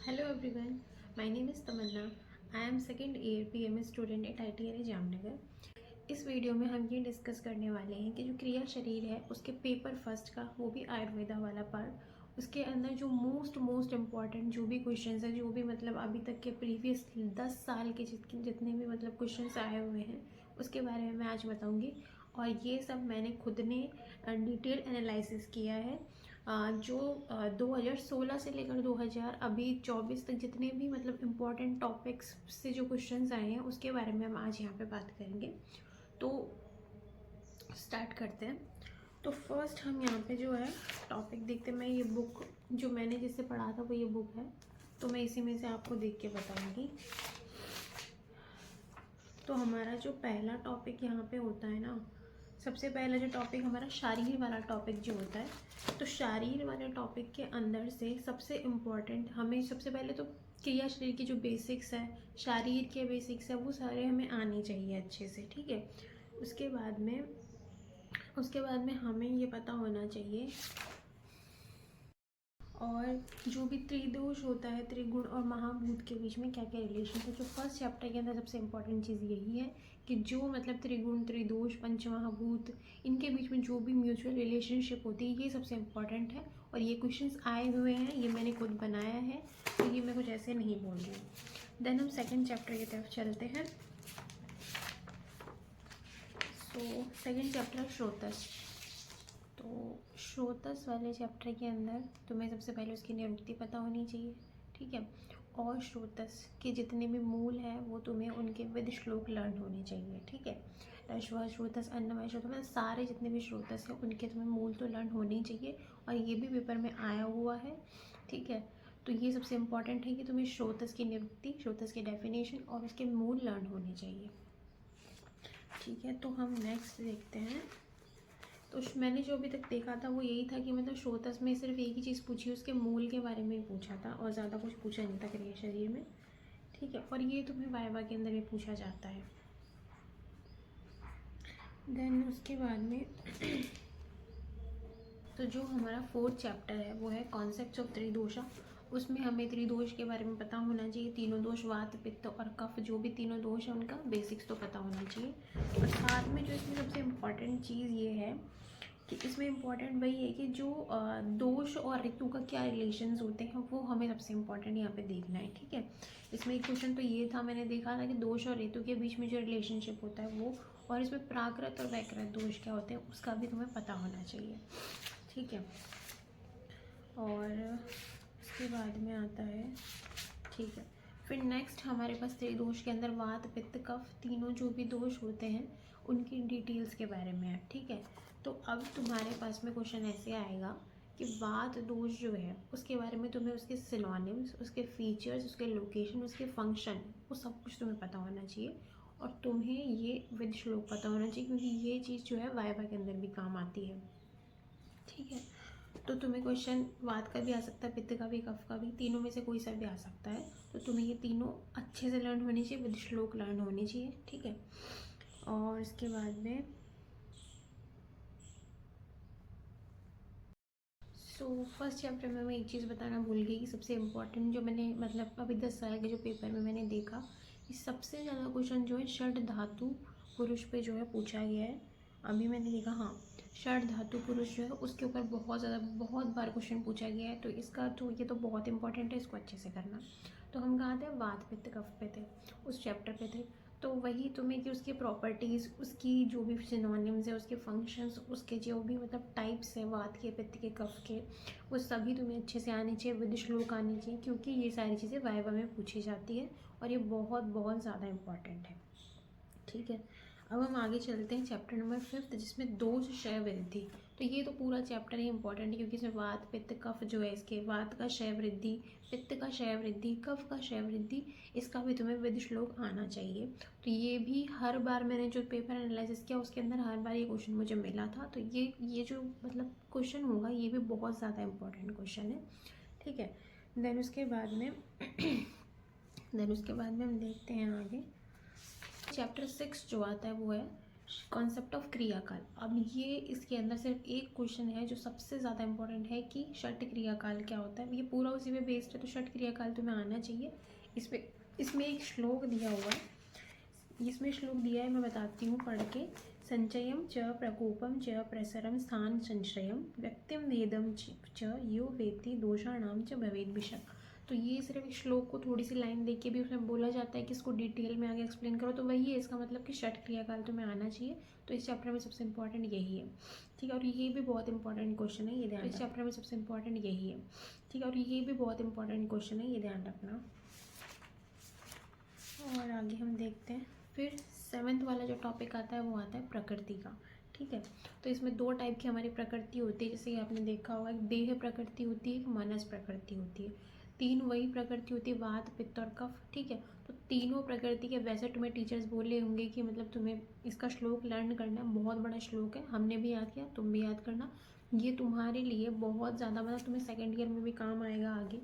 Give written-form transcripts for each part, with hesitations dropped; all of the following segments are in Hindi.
Hello everyone, my name is Tamanna. I am second year PMS student at ITRA Jamnagar. इस वीडियो में हम ये डिस्कस करने वाले हैं कि जो क्रिया शरीर है उसके पेपर फर्स्ट का, वो भी आयुर्वेदा वाला पार्ट, उसके अंदर जो मोस्ट इम्पॉर्टेंट जो भी क्वेश्चंस है, जो भी मतलब अभी तक के प्रीवियस 10 साल के जितने भी मतलब क्वेश्चंस आए हुए हैं उसके बारे में मैं आज बताऊंगी। और ये सब मैंने खुद ने डिटेल एनालिसिस किया है। जो 2016 से लेकर 2024 तक जितने भी मतलब इम्पोर्टेंट टॉपिक्स से जो क्वेश्चंस आए हैं उसके बारे में हम आज यहाँ पे बात करेंगे। तो स्टार्ट करते हैं। तो फर्स्ट हम यहाँ पे जो है टॉपिक देखते हैं। मैं ये बुक जो मैंने जिससे पढ़ा था वो ये बुक है, तो मैं इसी में से आपको देख के बताऊँगी। तो हमारा जो पहला टॉपिक यहाँ पे होता है ना, सबसे पहला जो टॉपिक हमारा शारीर वाला टॉपिक जो होता है, तो शारीर वाले टॉपिक के अंदर से सबसे इम्पॉर्टेंट हमें सबसे पहले तो क्रिया शरीर की जो बेसिक्स है, शारीर के बेसिक्स है, वो सारे हमें आने चाहिए अच्छे से, ठीक है। उसके बाद में हमें ये पता होना चाहिए और जो भी त्रिदोष होता है, त्रिगुण और महाभूत के बीच में क्या क्या रिलेशन है। जो फर्स्ट चैप्टर के अंदर सबसे इम्पोर्टेंट चीज़ यही है कि जो मतलब त्रिगुण, त्रिदोष, पंचमहाभूत, इनके बीच में जो भी म्यूचुअल रिलेशनशिप होती है ये सबसे इम्पोर्टेंट है। और ये क्वेश्चंस आए हुए हैं, ये मैंने खुद बनाया है, तो ये मैं कुछ ऐसे नहीं बोल रही हूँ। देन हम सेकेंड चैप्टर की तरफ चलते हैं। सो सेकेंड चैप्टर श्रोतस। तो श्रोतस वाले चैप्टर के अंदर तुम्हें सबसे पहले उसकी निवृत्ति पता होनी चाहिए, ठीक है। और श्रोतस के जितने भी मूल हैं वो तुम्हें उनके विद श्लोक लर्न होने चाहिए, ठीक है। रश्व श्रोतस, अन्नमय श्रोतस, मतलब सारे जितने भी श्रोतस हैं उनके तुम्हें मूल तो लर्न होने ही चाहिए। और ये भी पेपर में आया हुआ है, ठीक है। तो ये सबसे इम्पॉर्टेंट है कि तुम्हें श्रोतस की निवृत्ति, श्रोतस की डेफिनेशन और उसके मूल लर्न होने चाहिए, ठीक है। तो हम नेक्स्ट देखते हैं। तो मैंने जो अभी तक देखा था वो यही था कि मतलब श्रोतस में सिर्फ एक ही चीज़ पूछी, उसके मूल के बारे में ही पूछा था और ज़्यादा कुछ पूछा नहीं था क्रिया शरीर में, ठीक है। और ये तुम्हें वाइवा के अंदर भी पूछा जाता है। देन उसके बाद में तो जो हमारा फोर्थ चैप्टर है वो है कॉन्सेप्ट्स ऑफ त्रिदोषा। उसमें हमें त्रिदोष के बारे में पता होना चाहिए। तीनों दोष, वात, पित्त और कफ, जो भी तीनों दोष है उनका बेसिक्स तो पता होना चाहिए। और साथ में जो इसमें सबसे इम्पॉर्टेंट चीज़ ये है कि इसमें इम्पॉर्टेंट वही है कि जो दोष और ऋतु का क्या रिलेशंस होते हैं वो हमें सबसे इम्पॉर्टेंट यहाँ पे देखना है, ठीक है। इसमें एक क्वेश्चन तो ये था, मैंने देखा था कि दोष और ऋतु के बीच में जो रिलेशनशिप होता है वो, और इसमें प्राकृत और वैकृत दोष क्या होते हैं उसका भी तुम्हें पता होना चाहिए, ठीक है। और उसके बाद में आता है, ठीक है। फिर नेक्स्ट हमारे पास त्रिदोष के अंदर वात, पित्त, कफ, तीनों जो भी दोष होते हैं उनकी डिटेल्स के बारे में है, ठीक है। तो अब तुम्हारे पास में क्वेश्चन ऐसे आएगा कि वात दोष जो है उसके बारे में तुम्हें उसके सिनोनिम्स, उसके फीचर्स, उसके लोकेशन, उसके फंक्शन, वो सब कुछ तुम्हें पता होना चाहिए। और तुम्हें ये विद श्लोक पता होना चाहिए, क्योंकि ये चीज़ जो है वाइवा के अंदर भी काम आती है, ठीक है। तो तुम्हें क्वेश्चन वात का भी आ सकता है, पित्त का भी, कफ का भी, तीनों में से कोई सा भी आ सकता है। तो तुम्हें ये तीनों अच्छे से लर्न होनी चाहिए, विद श्लोक लर्न होनी चाहिए, ठीक है। और इसके बाद में फर्स्ट चैप्टर में मैं एक चीज़ बताना भूल गई कि सबसे इम्पोर्टेंट जो मैंने मतलब अभी 10 साल के जो पेपर में मैंने देखा कि सबसे ज़्यादा क्वेश्चन जो है षड धातु पुरुष पे जो है पूछा गया है। अभी मैंने देखा, हाँ, षड धातु पुरुष जो है उसके ऊपर बहुत बार क्वेश्चन पूछा गया है। तो इसका तो ये तो बहुत इंपॉर्टेंट है, इसको अच्छे से करना। तो हम कहाँ थे, वात पित्त कफ पे थे, उस चैप्टर पे थे। तो वही तुम्हें कि उसकी प्रॉपर्टीज़, उसकी जो भी सिनोनिम्स है, उसके फंक्शंस, उसके जो भी मतलब टाइप्स है वात के, पित्त के, कफ के, वो सभी तुम्हें अच्छे से आने चाहिए, विद श्लोक आनी चाहिए, क्योंकि ये सारी चीज़ें वाइवा में पूछी जाती है और ये बहुत ज़्यादा इम्पॉर्टेंट है, ठीक है। अब हम आगे चलते हैं चैप्टर नंबर 5 जिसमें दोष क्षय वृद्धि। तो ये तो पूरा चैप्टर ही इंपॉर्टेंट है, क्योंकि इसमें वात पित्त कफ जो है, इसके वात का क्षय वृद्धि, पित्त का क्षय वृद्धि, कफ का क्षय वृद्धि, इसका भी तुम्हें विद श्लोक आना चाहिए। तो ये भी हर बार मैंने जो पेपर एनालिसिस किया उसके अंदर हर बार ये क्वेश्चन मुझे मिला था। तो ये जो मतलब क्वेश्चन होगा ये भी बहुत ज़्यादा इंपॉर्टेंट क्वेश्चन है, ठीक है। देन उसके बाद में हम देखते हैं आगे। चैप्टर 6 जो आता है वो है कॉन्सेप्ट ऑफ क्रियाकाल। अब ये इसके अंदर सिर्फ एक क्वेश्चन है जो सबसे ज़्यादा इंपॉर्टेंट है कि षट क्रियाकाल क्या होता है। ये पूरा उसी पे बेस्ड है, तो षट क्रियाकाल तुम्हें आना चाहिए। इसमें एक श्लोक दिया हुआ है, इसमें श्लोक दिया है, मैं बताती हूँ पढ़ के। संचयम च प्रकोपम च प्रसरम स्थान संशयम व्यक्तिम भेदम च यो वेत्ति दोषाणाम च भवेद विषम। तो ये सिर्फ एक श्लोक को थोड़ी सी लाइन देख के भी उसमें बोला जाता है कि इसको डिटेल में आगे एक्सप्लेन करो, तो वही है इसका मतलब कि षट क्रियाकाल तुम्हें आना चाहिए। तो इस चैप्टर में सबसे इंपॉर्टेंट यही है, ठीक है। और ये भी बहुत इंपॉर्टेंट क्वेश्चन है, ये ध्यान। इस चैप्टर में सबसे इंपॉर्टेंट यही है, ठीक है। और ये भी बहुत इंपॉर्टेंट क्वेश्चन है, ये ध्यान रखना। और आगे हम देखते हैं। फिर 7th वाला जो टॉपिक आता है वो आता है प्रकृति का, ठीक है। तो इसमें 2 टाइप की हमारी प्रकृति होती है, जैसे कि आपने देखा होगा, एक देह प्रकृति होती है, एक मनस प्रकृति होती है। 3 वही प्रकृति होती है, वात पित्त और कफ, ठीक है। तो तीनों प्रकृति के वैसे तुम्हें टीचर्स बोले होंगे कि मतलब तुम्हें इसका श्लोक लर्न करना है, बहुत बड़ा श्लोक है, हमने भी याद किया, तुम भी याद करना। ये तुम्हारे लिए बहुत ज़्यादा मतलब तुम्हें सेकेंड ईयर में भी काम आएगा आगे,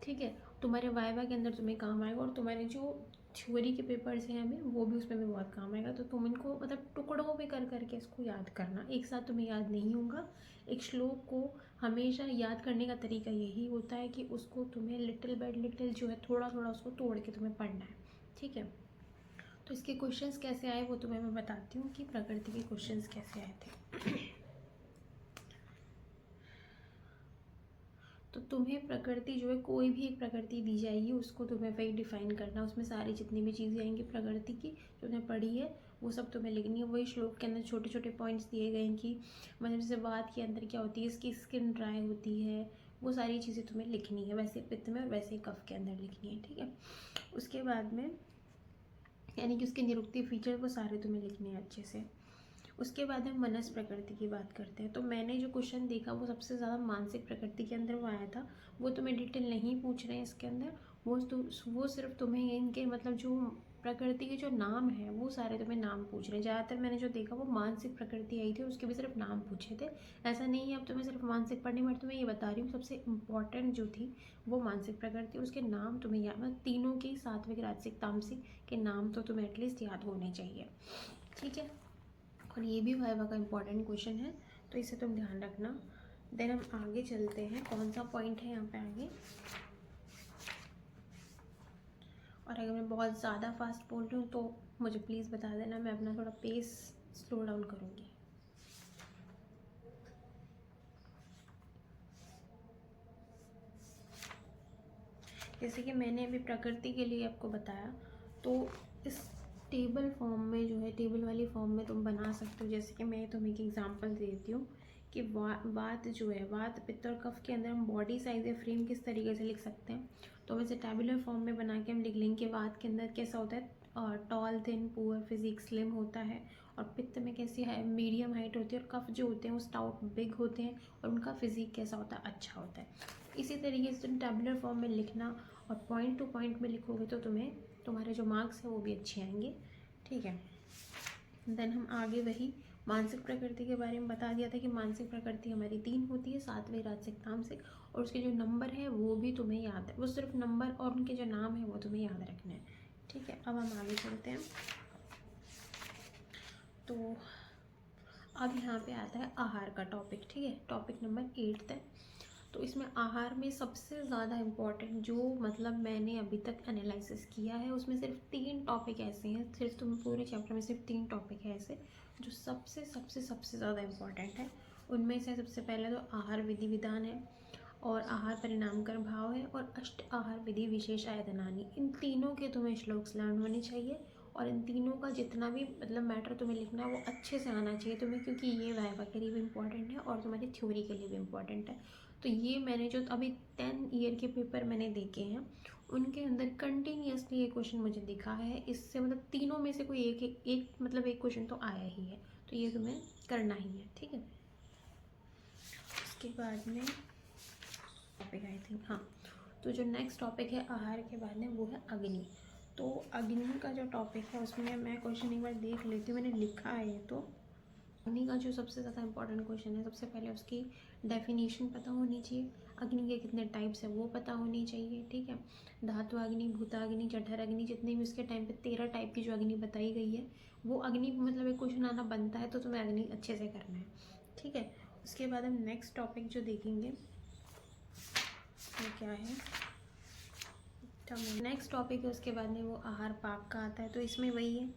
ठीक है। तुम्हारे वाइवा के अंदर तुम्हें काम आएगा, और तुम्हारे जो थ्योरी के पेपर्स हैं हमें, वो भी उसमें भी बहुत काम आएगा। तो तुम इनको मतलब टुकड़ों में कर करके इसको याद करना, एक साथ तुम्हें याद नहीं होगा। एक श्लोक को हमेशा याद करने का तरीका यही होता है कि उसको तुम्हें लिटिल बाय लिटिल जो है थोड़ा थोड़ा उसको तोड़ के तुम्हें पढ़ना है, ठीक है। तो इसके क्वेश्चंस कैसे आए वो तुम्हें मैं बताती हूँ कि प्रकृति के क्वेश्चंस कैसे आए थे। तो तुम्हें प्रकृति जो है, कोई भी एक प्रकृति दी जाएगी, उसको तुम्हें वही डिफाइन करना, उसमें सारी जितनी भी चीज़ें आएंगी प्रकृति की जो तुमने पढ़ी है वो सब तुम्हें लिखनी है। वही श्लोक के अंदर छोटे छोटे पॉइंट्स दिए गए हैं कि मतलब जैसे वात के अंदर क्या होती है, इसकी स्किन ड्राई होती है, वो सारी चीज़ें तुम्हें लिखनी है, वैसे पित्त में और वैसे ही कफ के अंदर लिखनी है, ठीक है। उसके बाद में यानी कि उसके निरुक्ति फीचर वो सारे तुम्हें लिखने हैं अच्छे से। उसके बाद हम मनस प्रकृति की बात करते हैं। तो मैंने जो क्वेश्चन देखा वो सबसे ज़्यादा मानसिक प्रकृति के अंदर वो आया था, वो तुम्हें डिटेल नहीं पूछ रहे हैं इसके अंदर, वो सिर्फ तुम्हें इनके मतलब जो प्रकृति के जो नाम है वो सारे तुम्हें नाम पूछ रहे हैं। ज़्यादातर मैंने जो देखा वो मानसिक प्रकृति आई थी, उसके भी सिर्फ नाम पूछे थे। ऐसा नहीं है अब तुम्हें सिर्फ मानसिक पढ़नी, मैं तुम्हें ये बता रही हूँ सबसे इंपॉर्टेंट जो थी वो मानसिक प्रकृति, उसके नाम तुम्हें याद, मतलब तीनों के सात्विक राजसिक तामसिक के नाम तो तुम्हें एटलीस्ट याद होने चाहिए, ठीक है। और ये भी वाइवा का इम्पॉर्टेंट क्वेश्चन है, तो इसे तुम ध्यान रखना। देन हम आगे चलते हैं, कौन सा पॉइंट है यहाँ पे आगे। और अगर मैं बहुत ज़्यादा फास्ट बोल रही हूँ तो मुझे प्लीज़ बता देना, मैं अपना थोड़ा पेस स्लो डाउन करूँगी। जैसे कि मैंने अभी प्रकृति के लिए आपको बताया, तो इस टेबल फॉर्म में जो है, टेबल वाली फॉर्म में तुम बना सकते हो। जैसे कि मैं तुम्हें एक एग्जांपल देती हूँ कि वात जो है, वात पित्त और कफ के अंदर हम बॉडी साइज या फ्रेम किस तरीके से लिख सकते हैं। तो वैसे टेबुलर फॉर्म में बना के हम लिख लेंगे कि वात के अंदर कैसा होता है, tall thin poor physique slim होता है, और पित्त में कैसी है, मीडियम हाइट होती है, और कफ जो होते हैं वो स्टाउट बिग होते हैं, और उनका फिजिक कैसा होता है, अच्छा होता है। इसी तरीके से तुम टेबुलर फॉर्म में लिखना, और पॉइंट टू पॉइंट में लिखोगे तो तुम्हें तुम्हारे जो मार्क्स हैं वो भी अच्छे आएंगे, ठीक है। देन हम आगे वही मानसिक प्रकृति के बारे में बता दिया था कि मानसिक प्रकृति हमारी 3 होती है, सात्विक राजसिक तामसिक, और उसके जो नंबर है वो भी तुम्हें याद है, वो सिर्फ नंबर और उनके जो नाम है वो तुम्हें याद रखना है, ठीक है। अब हम आगे चलते हैं। तो अब यहाँ पे आता है आहार का टॉपिक, ठीक है, टॉपिक नंबर 8 है। तो इसमें आहार में सबसे ज़्यादा इम्पॉर्टेंट जो मतलब मैंने अभी तक एनालिसिस किया है, उसमें सिर्फ 3 टॉपिक ऐसे हैं, सिर्फ तुम पूरे चैप्टर में सिर्फ 3 टॉपिक है ऐसे जो सबसे सबसे सबसे ज़्यादा इम्पॉर्टेंट है। उनमें से सबसे पहले तो आहार विधि विधान है, और आहार परिणाम कर भाव है, और अष्ट आहार विधि विशेष आयतनानी। इन तीनों के तुम्हें श्लोक्स लर्न होने चाहिए, और इन तीनों का जितना भी मतलब मैटर तुम्हें लिखना है वो अच्छे से आना चाहिए तुम्हें, क्योंकि ये वाइवा के लिए भी इम्पॉर्टेंट है और तुम्हारी थ्योरी के लिए भी इम्पॉर्टेंट है। तो ये मैंने जो अभी 10 ईयर के पेपर मैंने देखे हैं उनके अंदर कंटिन्यूसली ये क्वेश्चन मुझे दिखा है, इससे मतलब तीनों में से कोई एक मतलब एक क्वेश्चन तो आया ही है, तो ये तुम्हें करना ही है, ठीक है। उसके बाद में टॉपिक आई थिंक, हाँ, तो जो नेक्स्ट टॉपिक है आहार के बाद में वो है अग्नि। तो अग्नि का जो टॉपिक है उसमें मैं क्वेश्चन एक बार देख लेती हूँ, मैंने लिखा है, तो अग्नि का जो सबसे ज़्यादा इंपॉर्टेंट क्वेश्चन है, सबसे पहले उसकी डेफिनेशन पता होनी चाहिए, अग्नि के कितने टाइप्स है वो पता होनी चाहिए, ठीक है। धातु अग्नि, भूताग्नि, जठर अग्नि, जितने भी उसके टाइम पे 13 टाइप की जो अग्नि बताई गई है, वो अग्नि मतलब एक क्वेश्चन आना बनता है, तो तुम्हें अग्नि अच्छे से करना है, ठीक है। उसके बाद हम नेक्स्ट टॉपिक जो देखेंगे वो क्या है, नेक्स्ट टॉपिक है उसके बाद में वो आहार पाक का आता है। तो इसमें वही है,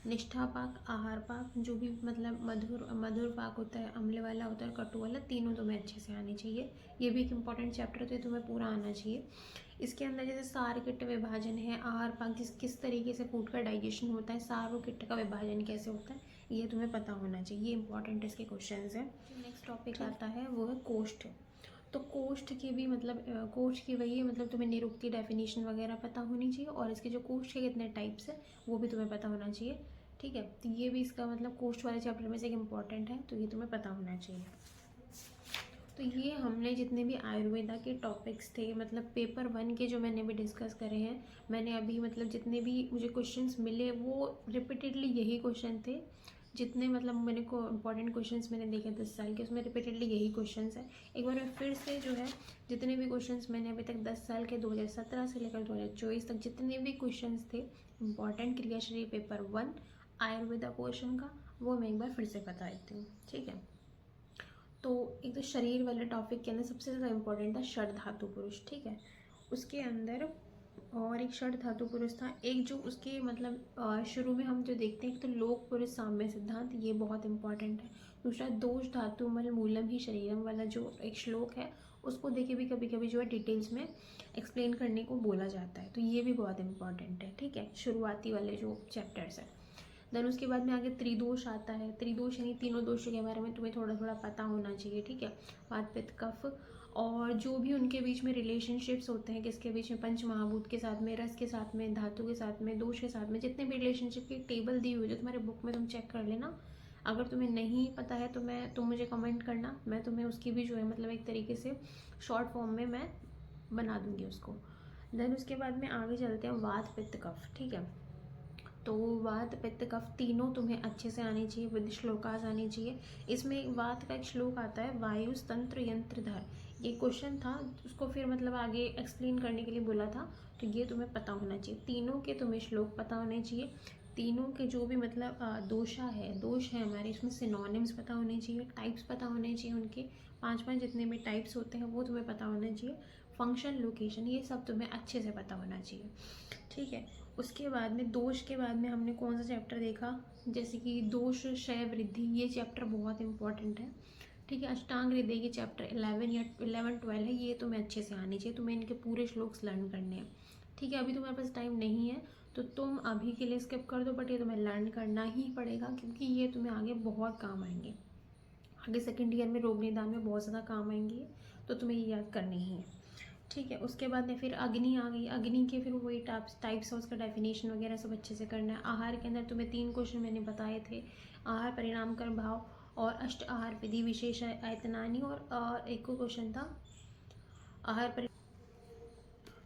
निष्ठा पाक, आहार पाक, जो भी मतलब मधुर मधुर पाक होता है, अम्ल वाला होता है, कटु वाला, तीनों तुम्हें अच्छे से आने चाहिए। ये भी एक इंपॉर्टेंट चैप्टर है, तो ये तुम्हें पूरा आना चाहिए। इसके अंदर जैसे सार किट विभाजन है, आहार पाक, किस तरीके से फूड का डाइजेशन होता है, सार और किट का विभाजन कैसे होता है, ये तुम्हें पता होना चाहिए। ये इंपॉर्टेंट इसके क्वेश्चन है। जो नेक्स्ट टॉपिक आता है वो है कोष्ठ। तो कोष्ठ की भी मतलब कोष्ठ की वही है, मतलब तुम्हें निरुक्ति डेफिनेशन वगैरह पता होनी चाहिए, और इसके जो कोष्ठ के कितने टाइप्स है वो भी तुम्हें पता होना चाहिए, ठीक है। तो ये भी इसका मतलब कोष्ठ वाले चैप्टर में से एक इम्पॉर्टेंट है, तो ये तुम्हें पता होना चाहिए। तो ये हमने जितने भी आयुर्वेदा के टॉपिक्स थे, मतलब पेपर 1 के जो मैंने भी डिस्कस करे हैं, मैंने अभी मतलब जितने भी मुझे क्वेश्चंस मिले वो रिपीटेडली यही क्वेश्चन थे। जितने मतलब मैंने को इम्पॉर्टेंट क्वेश्चंस मैंने देखे 10 साल के, उसमें रिपीटेडली यही क्वेश्चंस है। एक बार मैं फिर से जो है जितने भी क्वेश्चंस मैंने अभी तक 10 साल के 2017 से लेकर 2024 तक जितने भी क्वेश्चंस थे इम्पॉर्टेंट क्रिया शरीर पेपर 1 आयुर्वेदा पोर्शन का, वो मैं एक बार फिर से बता देती हूँ, ठीक है। तो एक तो शरीर वाले टॉपिक के अंदर सबसे ज़्यादा इम्पोर्टेंट था षड धातु पुरुष, ठीक है। उसके अंदर और एक षड धातु पुरुष था, एक जो उसके मतलब शुरू में हम जो देखते हैं, एक तो लोक पुरुष साम्य सिद्धांत, ये बहुत इंपॉर्टेंट है। दूसरा दोष धातु मल मूलम ही शरीरम वाला जो एक श्लोक है, उसको देखे भी कभी कभी जो है डिटेल्स में एक्सप्लेन करने को बोला जाता है, तो ये भी बहुत इंपॉर्टेंट है, ठीक है, शुरुआती वाले जो चैप्टर्स है। देन उसके बाद में आगे त्रिदोष आता है। त्रिदोष यानी तीनों दोषों के बारे में तुम्हें थोड़ा थोड़ा पता होना चाहिए, ठीक है। वात पित्त कफ, और जो भी उनके बीच में रिलेशनशिप्स होते हैं, किसके बीच में, पंच महाभूत के साथ में, रस के साथ में, धातु के साथ में, दोष के साथ में, जितने भी रिलेशनशिप की टेबल दी हुई है तुम्हारे बुक में, तुम चेक कर लेना। अगर तुम्हें नहीं पता है तो तुम मुझे कमेंट करना, मैं तुम्हें उसकी भी जो है मतलब एक तरीके से शॉर्ट फॉर्म में मैं बना दूंगी उसको। देन उसके बाद में आगे चलते हैं वात पित्त कफ, ठीक है। तो वात पित्त कफ तीनों तुम्हें अच्छे से आनी चाहिए, विद श्लोकास आनी चाहिए। इसमें वात का एक श्लोक आता है, वायु तंत्र यंत्रधर, ये क्वेश्चन था, उसको फिर मतलब आगे एक्सप्लेन करने के लिए बोला था, तो ये तुम्हें पता होना चाहिए। तीनों के तुम्हें श्लोक पता होने चाहिए, तीनों के जो भी मतलब दोष है हमारे, इसमें सिनोनिम्स पता होने चाहिए, टाइप्स पता होने चाहिए, उनके 5 जितने भी टाइप्स होते हैं वो तुम्हें पता होना चाहिए, फंक्शन लोकेशन ये सब तुम्हें अच्छे से पता होना चाहिए, ठीक है। उसके बाद में दोष के बाद में हमने कौन सा चैप्टर देखा, जैसे कि दोष क्षय वृद्धि, ये चैप्टर बहुत इंपॉर्टेंट है, ठीक है। अष्टांग हृदय के चैप्टर 11 या 11-12 है, ये तुम्हें अच्छे से आनी चाहिए, तुम्हें इनके पूरे श्लोक्स लर्न करने हैं, ठीक है। अभी तुम्हारे पास टाइम नहीं है तो तुम अभी के लिए स्किप कर दो, बट ये तुम्हें लर्न करना ही पड़ेगा, क्योंकि ये तुम्हें आगे बहुत काम आएंगे, आगे सेकेंड ईयर में रोग निदान में बहुत ज़्यादा काम आएंगे, तो तुम्हें ये याद करनी ही है, ठीक है। उसके बाद में फिर अग्नि आ गई, अग्नि के फिर वही टाइप्स है, उसका डेफिनेशन वगैरह सब अच्छे से करना है। आहार के अंदर तुम्हें 3 क्वेश्चन मैंने बताए थे, आहार परिणाम कर भाव और अष्ट आहार विधि विशेष आयतनानी, और एक को क्वेश्चन था आहार।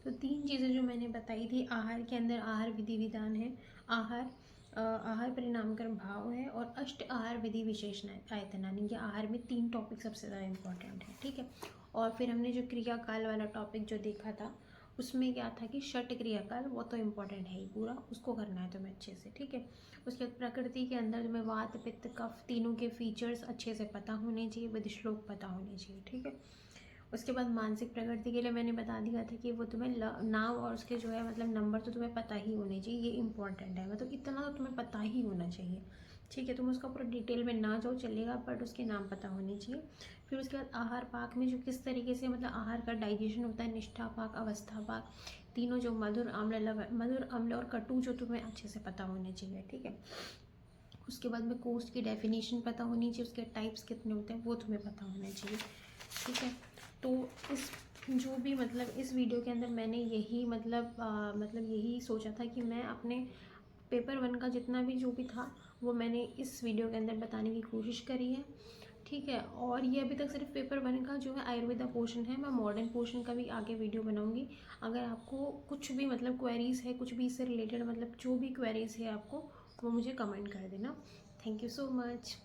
तो 3 चीज़ें जो मैंने बताई थी, आहार के अंदर आहार विधि विधान है, आहार परिणाम कर भाव है, और अष्ट आहार विधि विशेषण आयतनानी, ये आहार में 3 टॉपिक सबसे ज़्यादा इंपॉर्टेंट है, ठीक है। और फिर हमने जो क्रियाकाल वाला टॉपिक जो देखा था, उसमें क्या था कि षट क्रियाकाल, वो तो इम्पॉर्टेंट है ही पूरा, उसको करना है तुम्हें अच्छे से, ठीक है। उसके बाद प्रकृति के अंदर तुम्हें वात पित्त कफ तीनों के फीचर्स अच्छे से पता होने चाहिए, विद श्लोक पता होने चाहिए, ठीक है। उसके बाद मानसिक प्रकृति के लिए मैंने बता दिया था कि वो तुम्हें नाम और उसके जो है मतलब नंबर तो तुम्हें पता ही होने चाहिए, ये इंपॉर्टेंट है, मतलब इतना तो तुम्हें पता ही होना चाहिए, ठीक है। तुम उसका पूरा डिटेल में ना जाओ चलेगा, बट उसके नाम पता होने चाहिए। फिर उसके बाद आहार पाक में जो किस तरीके से मतलब आहार का डाइजेशन होता है, निष्ठा पाक, अवस्था पाक, तीनों जो मधुर अम्ल और कटु, जो तुम्हें अच्छे से पता होने चाहिए, ठीक है। उसके बाद में कोस्ट की डेफिनेशन पता होनी चाहिए, उसके टाइप्स कितने होते हैं वो तुम्हें पता होना चाहिए, ठीक है। तो इस जो भी मतलब इस वीडियो के अंदर मैंने यही मतलब यही सोचा था कि मैं अपने पेपर 1 का जितना भी जो भी था वो मैंने इस वीडियो के अंदर बताने की कोशिश करी है, ठीक है। और ये अभी तक सिर्फ पेपर 1 का जो है आयुर्वेदा पोर्शन है, मैं मॉडर्न पोर्शन का भी आगे वीडियो बनाऊंगी। अगर आपको कुछ भी मतलब क्वेरीज़ है, कुछ भी इससे रिलेटेड मतलब जो भी क्वेरीज़ है आपको, वो मुझे कमेंट कर देना। Thank you so much.